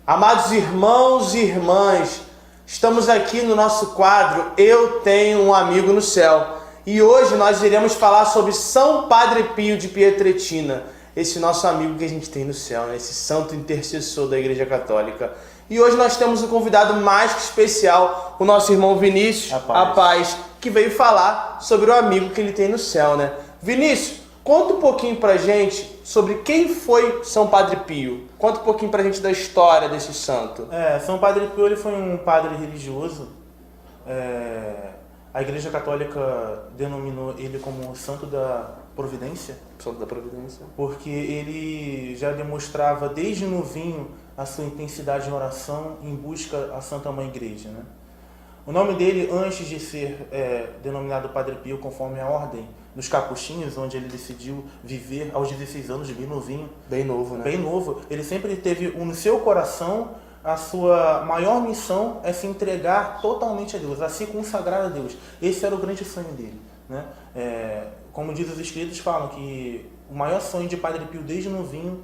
Amados irmãos e irmãs, estamos aqui no nosso quadro Eu Tenho um Amigo no Céu. E hoje nós iremos falar sobre São Padre Pio de Pietrelcina, esse nosso amigo que a gente tem no céu, né? Esse santo intercessor da Igreja Católica. E hoje nós temos um convidado mais que especial, o nosso irmão Vinícius, a paz, que veio falar sobre o amigo que ele tem no céu, né? Vinícius, conta um pouquinho pra gente sobre quem foi São Padre Pio. Conta um pouquinho pra gente da história desse santo. São Padre Pio ele foi um padre religioso. A Igreja Católica denominou ele como Santo da Providência. Santo da Providência. Porque ele já demonstrava desde novinho a sua intensidade em oração em busca à Santa Mãe Igreja, né? O nome dele, antes de ser denominado Padre Pio, conforme a ordem dos capuchinhos, onde ele decidiu viver aos 16 anos, bem novinho. Bem novo, né? Bem novo. Ele sempre teve no seu coração a sua maior missão é se entregar totalmente a Deus, a se consagrar a Deus. Esse era o grande sonho dele, né? Como diz os escritos, falam que o maior sonho de Padre Pio desde novinho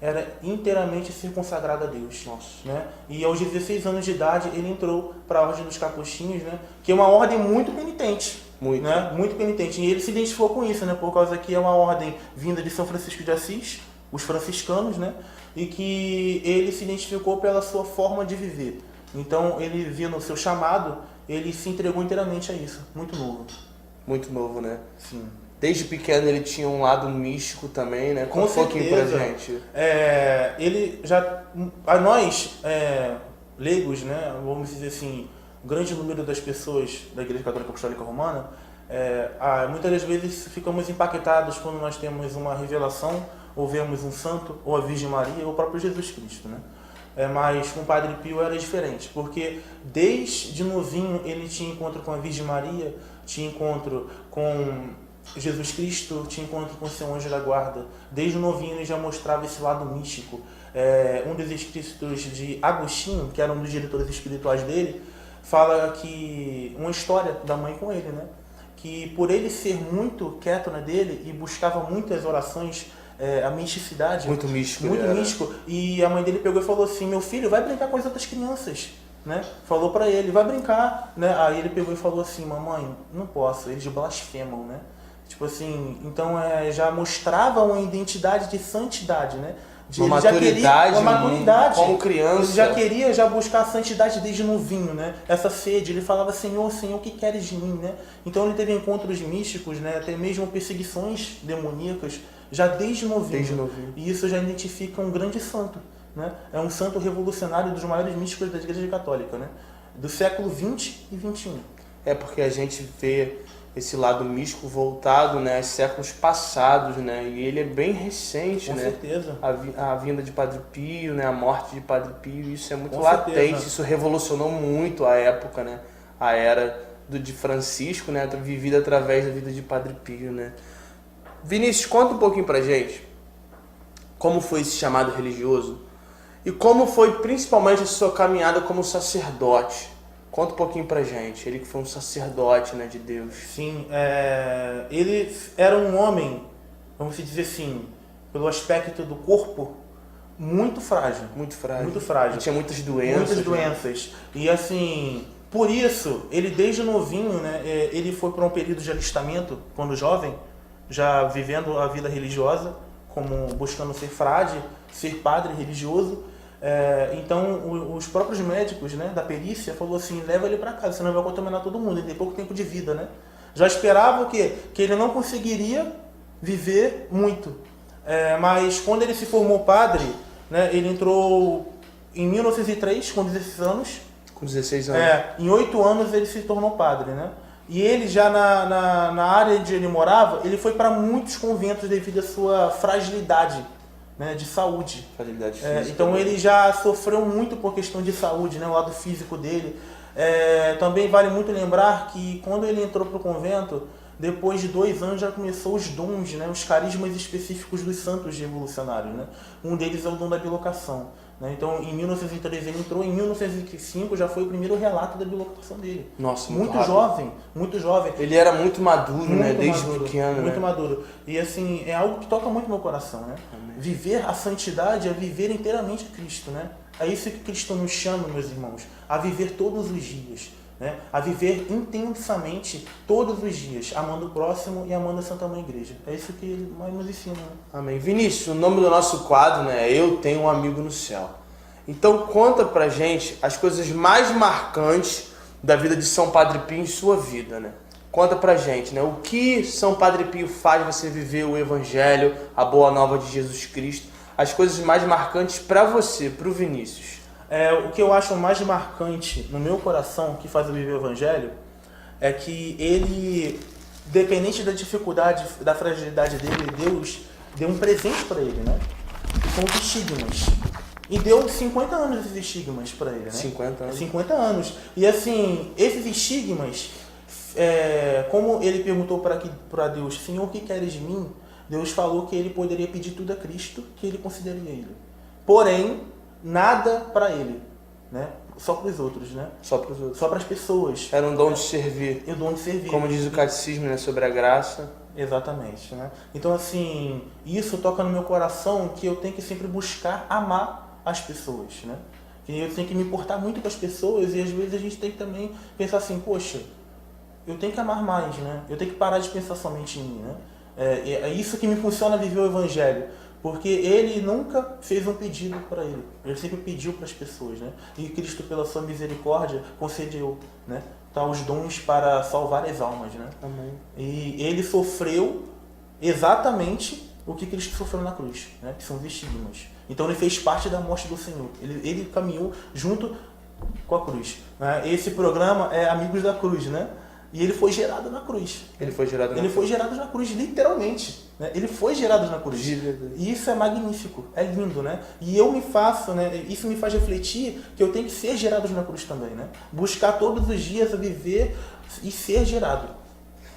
era inteiramente ser consagrado a Deus. Nossa. Né? E aos 16 anos de idade ele entrou para a Ordem dos Capuchinhos, né? Que é uma ordem muito penitente. Muito. Né? Muito penitente. E ele se identificou com isso, né? Por causa que é uma ordem vinda de São Francisco de Assis, os franciscanos, né? E que ele se identificou pela sua forma de viver. Então ele via no seu chamado, ele se entregou inteiramente a isso. Muito novo. Muito novo, né? Sim. Desde pequeno ele tinha um lado místico também, né? Com certeza. Um pouquinho pra gente. Ele já... A nós, leigos, né? Vamos dizer assim, o grande número das pessoas da Igreja Católica Apostólica Romana, muitas das vezes ficamos impactados quando nós temos uma revelação, ou vemos um santo, ou a Virgem Maria, ou o próprio Jesus Cristo, né? Mas com o Padre Pio era diferente, porque desde novinho ele tinha encontro com a Virgem Maria, tinha encontro com Jesus Cristo, tinha encontro com o seu anjo da guarda. Desde novinho ele já mostrava esse lado místico. Um dos escritos de Agostinho, que era um dos diretores espirituais dele, fala que uma história da mãe com ele, né? Que por ele ser muito quieto na dele e buscava muitas orações, a misticidade. Muito místico. Muito místico. E a mãe dele pegou e falou assim: meu filho, vai brincar com as outras crianças. Né? Falou pra ele, vai brincar. Né? Aí ele pegou e falou assim: mamãe, não posso, eles blasfemam. Né? Tipo assim, então já mostrava uma identidade de santidade, né? Uma maturidade, uma maturidade. Como criança. Ele já queria buscar a santidade desde novinho, né? Essa sede, ele falava: Senhor, Senhor, o que queres de mim, né? Então ele teve encontros místicos, né? Até mesmo perseguições demoníacas, já desde novinho. Desde novinho. E isso já identifica um grande santo, né? É um santo revolucionário dos maiores místicos da Igreja Católica, né? Do século XX e XXI. Porque a gente vê esse lado místico voltado, né, aos séculos passados, né, e ele é bem recente, Com né? certeza. A vinda de Padre Pio, né, a morte de Padre Pio, isso é muito Com latente, certeza. isso revolucionou muito a época, né, a era de Francisco, né, vivida através da vida de Padre Pio, né. Vinícius, conta um pouquinho pra gente como foi esse chamado religioso e como foi principalmente a sua caminhada como sacerdote. Conta um pouquinho pra gente, ele que foi um sacerdote, né, de Deus. Sim, ele era um homem, vamos dizer assim, pelo aspecto do corpo, muito frágil. Muito frágil. Muito frágil. Ele tinha muitas doenças. Muitas doenças. Né? E assim, por isso, ele desde novinho, né, ele foi para um período de alistamento, quando jovem, já vivendo a vida religiosa, como buscando ser frade, ser padre religioso. Então os próprios médicos, né, da perícia falou assim: leva ele para casa, senão vai contaminar todo mundo, ele tem pouco tempo de vida, né? Já esperava que ele não conseguiria viver muito, mas quando ele se formou padre, né, ele entrou em 1903 com 16 anos. Com 16 anos. Em 8 anos ele se tornou padre, né? E ele já na área onde ele morava, ele foi para muitos conventos devido à sua fragilidade, né, de saúde. Fragilidade física. Então ele já sofreu muito por questão de saúde, né, o lado físico dele. Também vale muito lembrar que quando ele entrou para o convento, depois de 2 anos já começou os dons, né, os carismas específicos dos santos revolucionários. Né? Um deles é o dom da bilocação. Né? Então em 1903 ele entrou, em 1905 já foi o primeiro relato da bilocação dele. Nossa, muito rápido. jovem, muito jovem. Ele era muito maduro, Muito né? Desde maduro, pequeno, muito né? maduro. E assim, é algo que toca muito meu coração, né? Amém. Viver a santidade é viver inteiramente Cristo, né? É isso que Cristo nos chama, meus irmãos, a viver todos os dias, né? A viver intensamente todos os dias, amando o próximo e amando a Santa Mãe Igreja. É isso que ele mais nos ensina. Né? Amém. Vinícius, o nome do nosso quadro, né, é Eu Tenho um Amigo no Céu. Então conta pra gente as coisas mais marcantes da vida de São Padre Pio em sua vida, né? Conta pra gente, né? O que São Padre Pio faz você viver o Evangelho, a Boa Nova de Jesus Cristo, as coisas mais marcantes pra você, pro Vinícius. O que eu acho mais marcante no meu coração que faz eu viver o Evangelho é que ele, dependente da dificuldade, da fragilidade dele, Deus deu um presente para ele, né? São os estigmas. E deu 50 anos esses estigmas para ele, né? 50 anos. 50 anos. E assim, esses estigmas, como ele perguntou para Deus, Senhor, o que queres de mim? Deus falou que ele poderia pedir tudo a Cristo, que ele consideraria ele. Porém, nada para ele, né? Só para os outros, né? Só para os outros. Só para as pessoas. Era um dom de servir. E o dom de servir. Como diz o catecismo, né? Sobre a graça. Exatamente, né? Então, assim, isso toca no meu coração que eu tenho que sempre buscar amar as pessoas, né? Que eu tenho que me importar muito com as pessoas e às vezes a gente tem que também pensar assim, poxa, eu tenho que amar mais, né? Eu tenho que parar de pensar somente em mim, né? É isso que me funciona viver o Evangelho. Porque ele nunca fez um pedido para ele. Ele sempre pediu para as pessoas, né? E Cristo, pela sua misericórdia, concedeu, né? Tá, os dons para salvar as almas, né? Amém. E ele sofreu exatamente o que Cristo sofreu na cruz, né? Que são os estigmas. Então ele fez parte da morte do Senhor. Ele caminhou junto com a cruz. Né? Esse programa é Amigos da Cruz, né? E ele foi gerado na cruz. Ele foi gerado na cruz. Ele foi gerado na cruz, literalmente. Né? Ele foi gerado na cruz. E isso é magnífico, é lindo, né? E eu me faço, né? Isso me faz refletir que eu tenho que ser gerado na cruz também, né? Buscar todos os dias a viver e ser gerado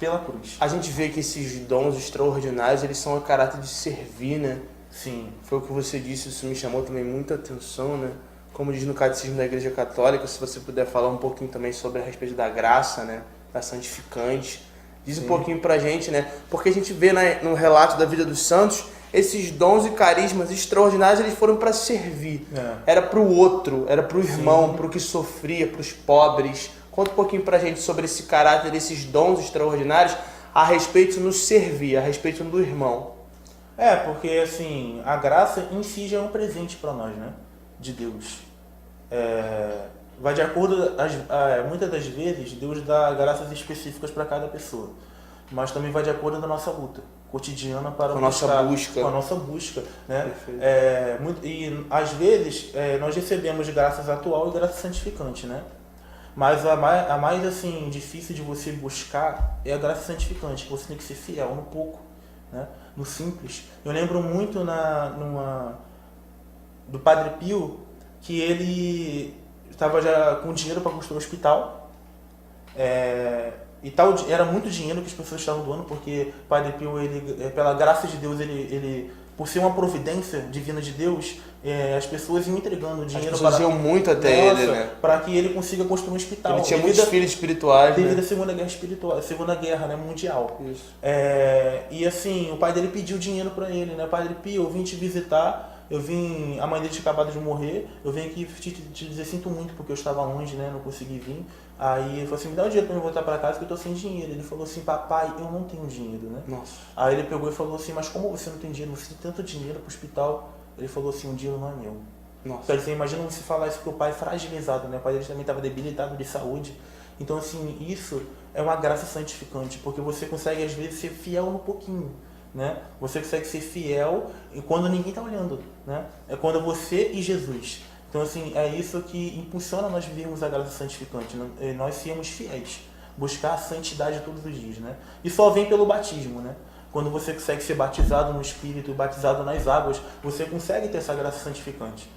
pela cruz. A gente vê que esses dons extraordinários, eles são a caráter de servir, né? Sim. Foi o que você disse, isso me chamou também muita atenção, né? Como diz no Catecismo da Igreja Católica, se você puder falar um pouquinho também sobre a respeito da graça, né? Da santificante. Diz um pouquinho pra gente, né? Porque a gente vê no relato da vida dos santos, esses dons e carismas extraordinários, eles foram para servir. Era pro outro, era pro irmão, pro que sofria, pros pobres. Conta um pouquinho pra gente sobre esse caráter, esses dons extraordinários a respeito no servir, a respeito do irmão. Porque assim, a graça em si já é um presente para nós, né? De Deus. Vai de acordo, muitas das vezes, Deus dá graças específicas para cada pessoa. Mas também vai de acordo com a nossa luta cotidiana para com a nossa busca, né? E às vezes nós recebemos graças atual e graça santificante, né? Mas a mais assim, difícil de você buscar é a graça santificante, que você tem que ser fiel no pouco, né? No simples. Eu lembro muito do Padre Pio, que ele estava já com dinheiro para construir um hospital, e era muito dinheiro que as pessoas estavam doando, porque o Padre Pio, ele, pela graça de Deus, ele por ser uma providência divina de Deus, as pessoas iam entregando dinheiro. As pessoas iam muito até ele, né? Para que ele consiga construir um hospital. Ele tinha muitos filhos espirituais, devido né? à Segunda Guerra Espiritual, Segunda Guerra, né, Mundial. Isso. E assim, o pai dele pediu dinheiro para ele, né? Padre Pio, eu vim te visitar. A mãe dele tinha acabado de morrer, eu vim aqui te dizer sinto muito porque eu estava longe, né, não consegui vir. Aí ele falou assim, me dá um dinheiro para eu voltar para casa que eu tô sem dinheiro. Ele falou assim, papai, eu não tenho dinheiro, né? Nossa. Aí ele pegou e falou assim, mas como você não tem dinheiro? Você tem tanto dinheiro pro hospital? Ele falou assim, o dinheiro não é meu. Nossa. Então, assim, imagina você falar isso pro pai fragilizado, né? O pai dele também estava debilitado de saúde. Então, assim, isso é uma graça santificante, porque você consegue, às vezes, ser fiel no pouquinho. Né? Você consegue ser fiel quando ninguém está olhando, né? É quando você e Jesus. Então, assim, é isso que impulsiona nós vivermos a graça santificante, né? Nós sermos fiéis, buscar a santidade todos os dias, né? E só vem pelo batismo, né? Quando você consegue ser batizado no Espírito, batizado nas águas, você consegue ter essa graça santificante.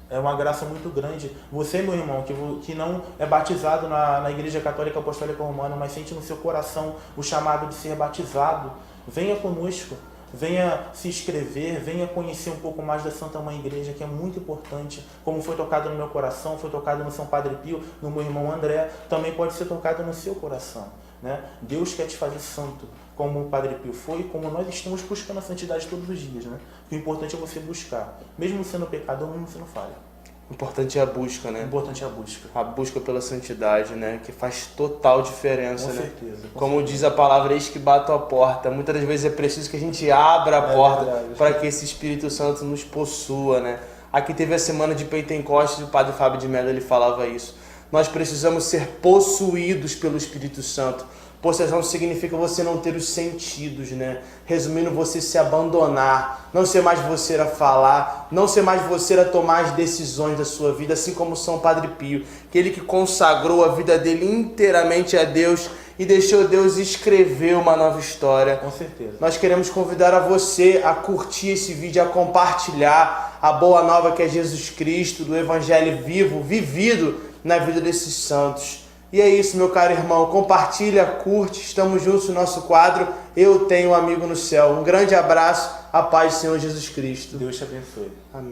É uma graça muito grande. Você, meu irmão, que não é batizado na Igreja Católica Apostólica Romana, mas sente no seu coração o chamado de ser batizado, venha conosco, venha se inscrever, venha conhecer um pouco mais da Santa Mãe Igreja, que é muito importante, como foi tocado no meu coração, foi tocado no São Padre Pio, no meu irmão André, também pode ser tocado no seu coração, né? Deus quer te fazer santo, como o Padre Pio foi, como nós estamos buscando a santidade todos os dias, né? O importante é você buscar, mesmo sendo pecador, mesmo sendo falha. O importante é a busca, né? O importante é a busca. A busca pela santidade, né? Que faz total diferença, Com né? certeza. Como diz a palavra, eis que bato a porta. Muitas das vezes é preciso que a gente abra a porta para que esse Espírito Santo nos possua, né? Aqui teve a semana de Pentecostes e o Padre Fábio de Mello ele falava isso. Nós precisamos ser possuídos pelo Espírito Santo. Possessão significa você não ter os sentidos, né? Resumindo, você se abandonar, não ser mais você a falar, não ser mais você a tomar as decisões da sua vida, assim como São Padre Pio, aquele que consagrou a vida dele inteiramente a Deus e deixou Deus escrever uma nova história. Com certeza. Nós queremos convidar a você a curtir esse vídeo, a compartilhar a boa nova que é Jesus Cristo, do Evangelho vivo, vivido na vida desses santos. E é isso, meu caro irmão. Compartilha, curte, estamos juntos no nosso quadro Eu Tenho um Amigo no Céu. Um grande abraço, a paz do Senhor Jesus Cristo. Deus te abençoe. Amém.